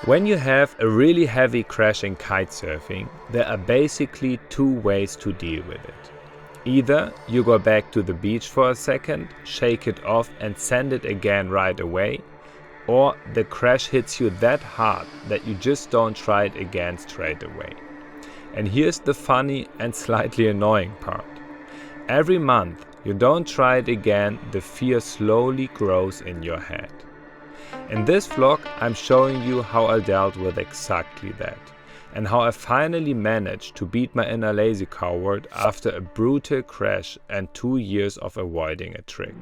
When you have a really heavy crash in kitesurfing, there are basically two ways to deal with it. Either you go back to the beach for a second, shake it off and send it again right away, or the crash hits you that hard that you just don't try it again straight away. And here's the funny and slightly annoying part. Every month you don't try it again, the fear slowly grows in your head. In this vlog I'm showing you how I dealt with exactly that, and how I finally managed to beat my inner lazy coward after a brutal crash and 2 years of avoiding a trick.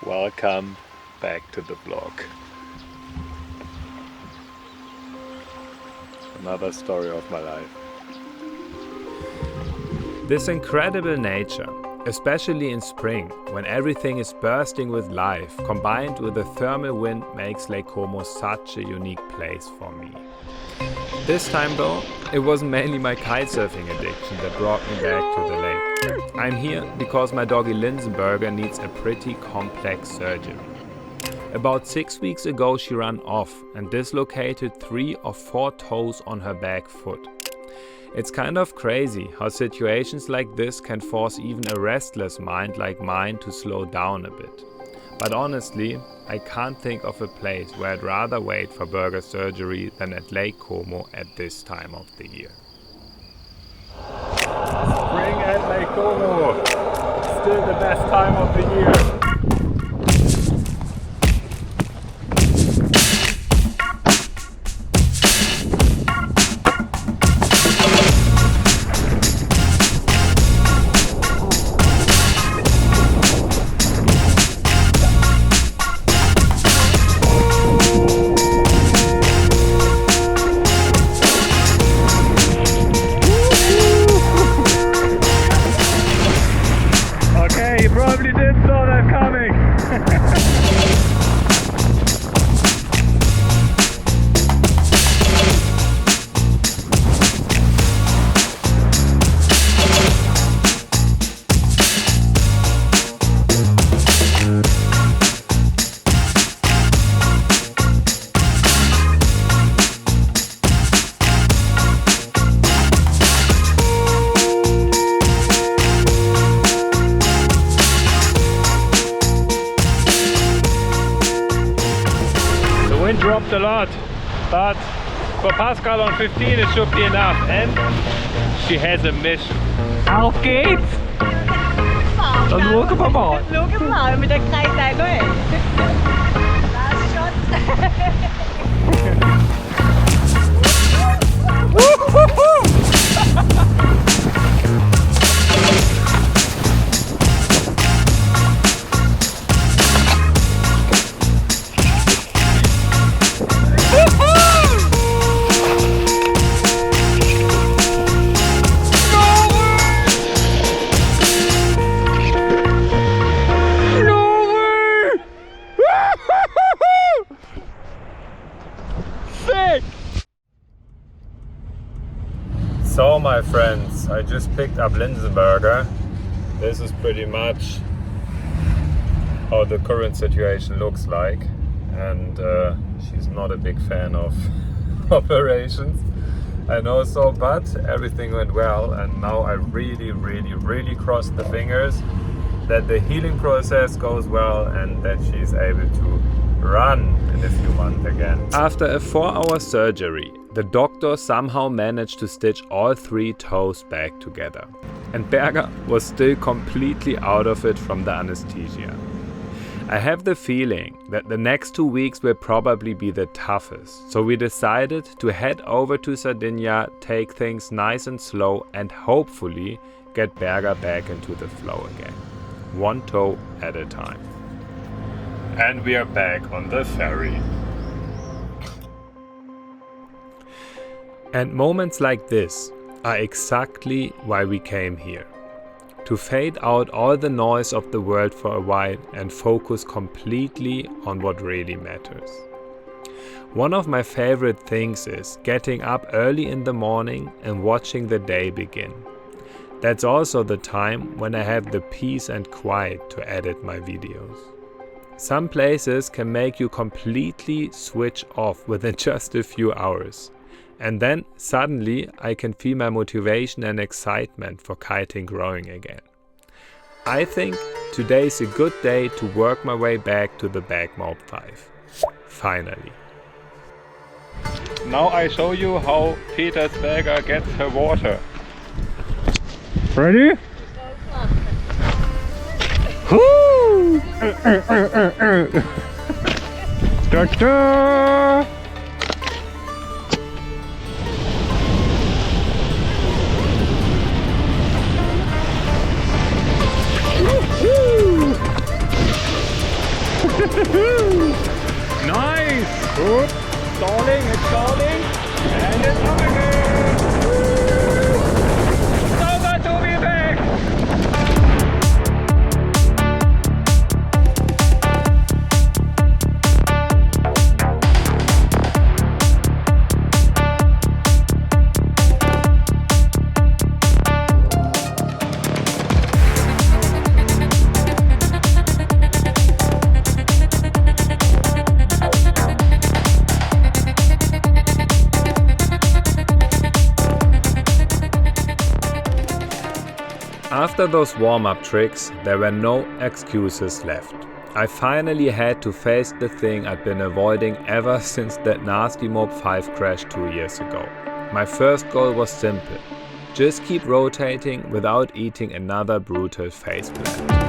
Welcome back to the vlog. Another story of my life. This incredible nature, especially in spring, when everything is bursting with life, combined with the thermal wind, makes Lake Como such a unique place for me. This time though, it was mainly my kitesurfing addiction that brought me back to the lake. I'm here because my doggy Linsenberger needs a pretty complex surgery. About 6 weeks ago she ran off and dislocated 3 or 4 toes on her back foot. It's kind of crazy how situations like this can force even a restless mind like mine to slow down a bit. But honestly, I can't think of a place where I'd rather wait for Berger surgery than at Lake Como at this time of the year. Spring at Lake Como, still the best time of the year. Dropped a lot, but for Pascal on 15 it should be enough, and she has a mission. Auf geht's! Dann look at my board. Look at my mit der Kreisleinด้วย Last shot. So my friends, I just picked up Linsenberger. This is pretty much how the current situation looks like, and she's not a big fan of operations. I know so, but everything went well, and now I really cross the fingers that the healing process goes well and that she's able to run in a few months again. After a 4-hour surgery, the doctor somehow managed to stitch all 3 toes back together. And Berger was still completely out of it from the anesthesia. I have the feeling that the next 2 weeks will probably be the toughest, so we decided to head over to Sardinia, take things nice and slow, and hopefully get Berger back into the flow again. 1 toe at a time. And we are back on the ferry. And moments like this are exactly why we came here. To fade out all the noise of the world for a while and focus completely on what really matters. One of my favorite things is getting up early in the morning and watching the day begin. That's also the time when I have the peace and quiet to edit my videos. Some places can make you completely switch off within just a few hours. And then suddenly I can feel my motivation and excitement for kiting growing again. I think today's a good day to work my way back to the Beholz 5. Finally. Now I show you how Petersberger gets her water. Ready? Woo! Ta-da! Nice! Good. Stalling, it's stalling, and it's up again! So good to be back! After those warm-up tricks, there were no excuses left. I finally had to face the thing I'd been avoiding ever since that nasty Mob 5 crash 2 years ago. My first goal was simple. Just keep rotating without eating another brutal faceplant.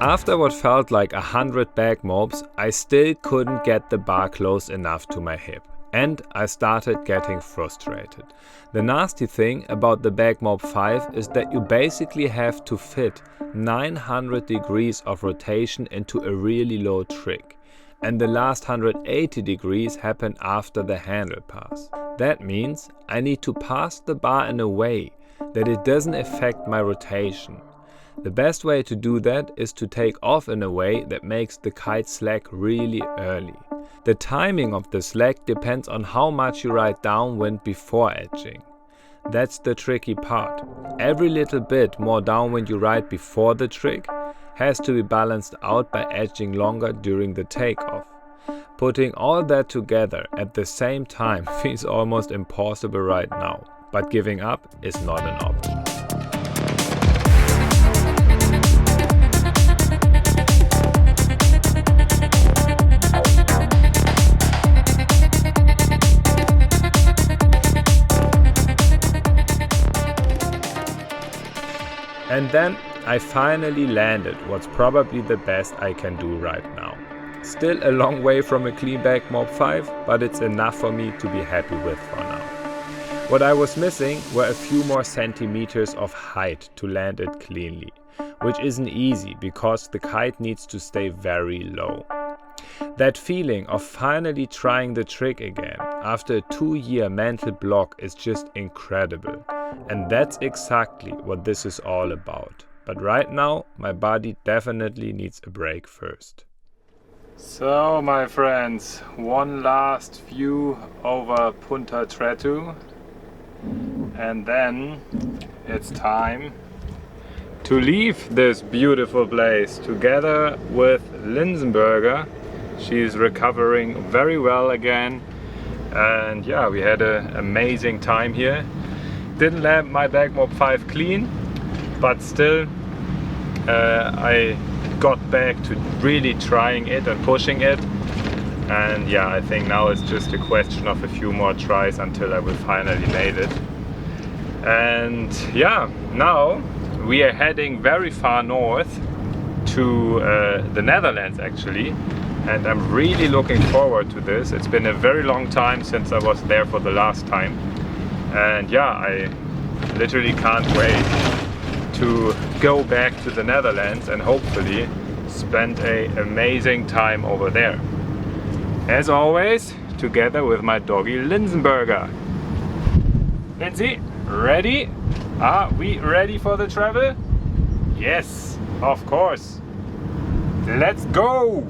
After what felt like 100 back mobs, I still couldn't get the bar close enough to my hip. And I started getting frustrated. The nasty thing about the Beholz 5 is that you basically have to fit 900 degrees of rotation into a really low trick. And the last 180 degrees happen after the handle pass. That means I need to pass the bar in a way that it doesn't affect my rotation. The best way to do that is to take off in a way that makes the kite slack really early. The timing of the slack depends on how much you ride downwind before edging. That's the tricky part. Every little bit more downwind you ride before the trick has to be balanced out by edging longer during the takeoff. Putting all that together at the same time feels almost impossible right now, but giving up is not an option. And then I finally landed what's probably the best I can do right now. Still a long way from a clean back Mob 5, but it's enough for me to be happy with for now. What I was missing were a few more centimeters of height to land it cleanly, which isn't easy because the kite needs to stay very low. That feeling of finally trying the trick again after a 2-year mental block is just incredible. And that's exactly what this is all about. But right now, my body definitely needs a break first. So, my friends, one last view over Punta Tretu. And then it's time to leave this beautiful place together with Linsenberger. She's recovering very well again. And yeah, we had an amazing time here. Didn't land my Beholz 5 clean, but still I got back to really trying it and pushing it. And yeah, I think now it's just a question of a few more tries until I will finally nail it. And yeah, now we are heading very far north to the Netherlands actually, and I'm really looking forward to this. It's been a very long time since I was there for the last time, and yeah, I literally can't wait to go back to the Netherlands and hopefully spend an amazing time over there. As always, together with my doggy Linsenberger. Lindsay, ready? Are we ready for the travel? Yes, of course. Let's go!